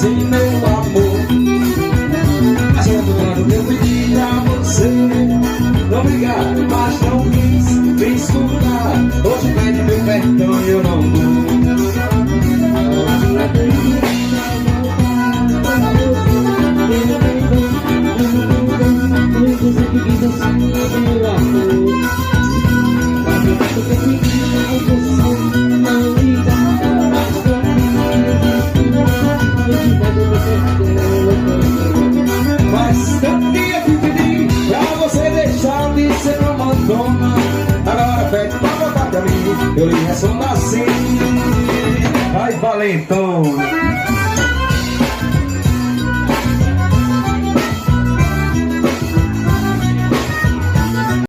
assim, meu amor. Mas quando eu pedi a você, obrigado, mas não quis me escutar. Hoje pede meu perdão e eu não vou. Mas tanto que eu te pedi pra você deixar de ser uma mandona. Agora pede pra voltar pra mim, eu lhe respondo assim. Ai, valentão.